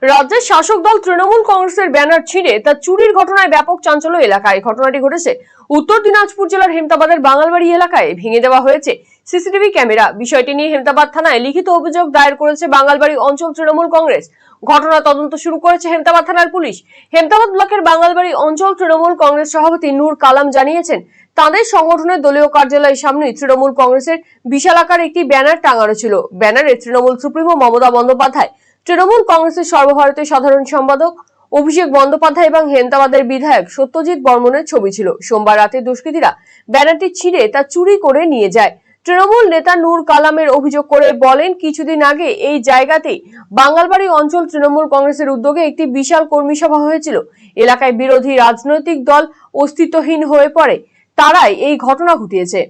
রাজ্যের শাসক দল তৃণমূল কংগ্রেসের ব্যানার ছিঁড়ে তা চুরির ঘটনায় ব্যাপক চাঞ্চল্য এলাকায়। ঘটনাটি ঘটেছে উত্তর দিনাজপুর জেলার হেমতাবাদের বাঙালবাড়ি এলাকায়। ভেঙে দেওয়া হয়েছে সিসিটিভি ক্যামেরা। বিষয়টি নিয়ে হেমতাবাদ থানায় লিখিত অভিযোগ দায়ের করেছে বাঙালবাড়ি অঞ্চল তৃণমূল কংগ্রেস। ঘটনা তদন্ত শুরু করেছে হেমতাবাদ থানার পুলিশ। হেমতাবাদ ব্লকের বাঙালবাড়ি অঞ্চল তৃণমূল কংগ্রেস সভাপতি নূর কালাম জানিয়েছেন, তাদের সংগঠনের দলীয় কার্যালয়ের সামনে তৃণমূল কংগ্রেসের বিশাল আকার একটি ব্যানার টাঙানো ছিল। ব্যানারে তৃণমূল সুপ্রিমো মমতা বন্দ্যোপাধ্যায়, তৃণমূল কংগ্রেসের সর্বভারতীয় সাধারণ সম্পাদক অভিষেক বন্দ্যোপাধ্যায় এবং হেমতাবাদের বিধায়ক সত্যজিৎ বর্মনের ছবি ছিল। সোমবার রাতে দুষ্কৃতীরা ব্যানারটি ছিঁড়ে তা চুরি করে নিয়ে যায়। তৃণমূল নেতা নূর কালামের অভিযোগ করে বলেন, কিছুদিন আগে এই জায়গাতেই বাঙালবাড়ি অঞ্চল তৃণমূল কংগ্রেসের উদ্যোগে একটি বিশাল কর্মী সভা হয়েছিল। এলাকায় বিরোধী রাজনৈতিক দল অস্তিত্বহীন হয়ে পড়ে, তারাই এই ঘটনা ঘটিয়েছে।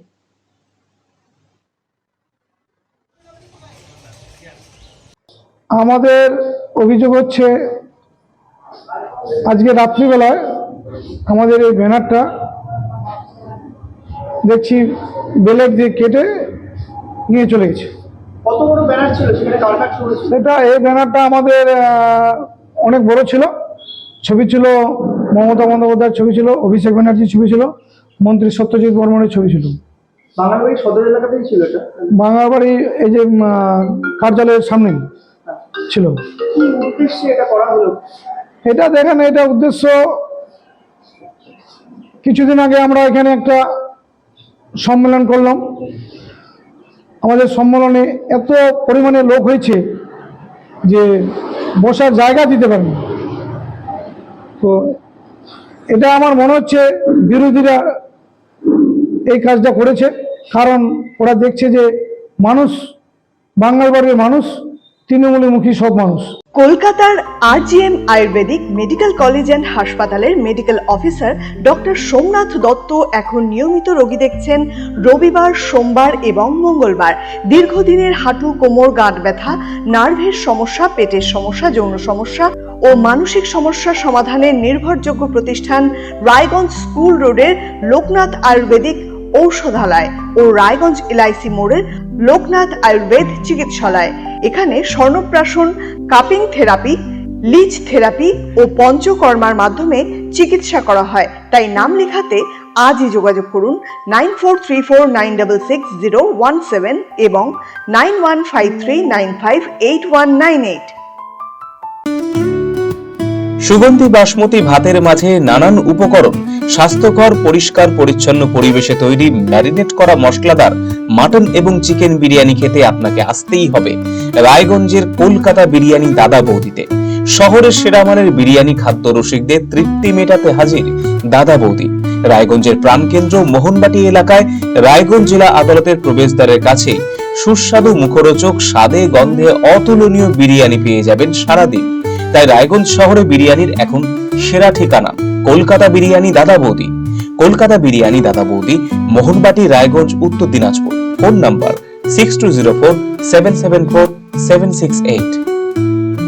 আমাদের অভিযোগ হচ্ছে, আজকে রাত্রিবেলায় আমাদের এই ব্যানারটা দেখছি বেলেট দিয়ে কেটে নিয়ে চলে গেছে। কত বড় ব্যানার ছিল সেখানে? কার কাজ করেছিল এটা? এই ব্যানারটা আমাদের অনেক বড় ছিল। ছবি ছিল মমতা বন্দ্যোপাধ্যায়ের ছবি ছিল, অভিষেক ব্যানার্জির ছবি ছিল, মন্ত্রী সত্যজিৎ বর্মনের ছবি ছিল। বাঙালবাড়ি সদর এলাকাতেই ছিল এটা? বাঙালবাড়ি এই যে কার্যালয়ের সামনে ছিল। কি উদ্দেশ্যে এটা করা হলো? এটা দেখেন, এটা উদ্দেশ্য, কিছুদিন আগে আমরা এখানে একটা সম্মেলন করলাম। আমাদের সম্মেলনে এত পরিমাণে লোক হয়েছে যে বসার জায়গা দিতে পারেন। তো এটা আমার মনে হচ্ছে বিরোধীরা এই কাজটা করেছে, কারণ ওরা দেখছে যে মানুষ, বাঙালবাড়ির মানুষ তৃণমূলমুখী সব মানুষ। কলকাতার RGM Ayurvedic medical college and হাসপাতালের medical officer doctor Somnath Dutta এখন নিয়মিত রোগী দেখছেন রবিবার, সোমবার এবং মঙ্গলবার। দীর্ঘদিনের হাঁটু, কোমর, গাঁট ব্যথা, নার্ভের সমস্যা, পেটের সমস্যা, যৌন সমস্যা ও মানসিক সমস্যার সমাধানের নির্ভরযোগ্য প্রতিষ্ঠান রায়গঞ্জ স্কুল রোডের লোকনাথ আয়ুর্বেদিক ঔষধালয় ও রায়গঞ্জ LIC মোড়ের লোকনাথ আয়ুর্বেদ চিকিৎসালয়। এখানে স্বর্ণপ্রাশন, কাপিং থেরাপি, লিচ থেরাপি ও পঞ্চকর্মার মাধ্যমে চিকিৎসা করা হয়। তাই নাম লেখাতে আজই যোগাযোগ করুন 9434966017 এবং 9153958198। সুগন্ধি বাসমতি ভাতের মাঝে নানান উপকরণ, স্বাস্থ্যকর, পরিষ্কার পরিচ্ছন্ন পরিবেশে তৈরি ম্যারিনেট করা মশলাদার মাটন এবং চিকেন বিরিয়ানি খেতে আপনাকে আসতেই হবে রায়গঞ্জের কলকাতা বিরিয়ানি দাদা বৌদিতে। শহরের সেরা মানের বিরিয়ানি খাদ্য রসিকদের তৃপ্তি মেটাতে হাজির দাদা বৌদি। রায়গঞ্জের প্রাণকেন্দ্র মোহনবাটি এলাকায় রায়গঞ্জ জেলা আদালতের প্রবেশদ্বারের কাছে সুস্বাদু, মুখরোচক, স্বাদে গন্ধে অতুলনীয় বিরিয়ানি পেয়ে যাবেন সারাদিন। তাই রায়গঞ্জ শহরে বিরিয়ানির এখন সেরা ঠিকানা কলকাতা বিরিয়ানি দাদা বৌদি। কলকাতা বিরিয়ানি দাদা বৌদি, মোহনবাটি, রায়গঞ্জ, উত্তর দিনাজপুর। Phone number 6204774768।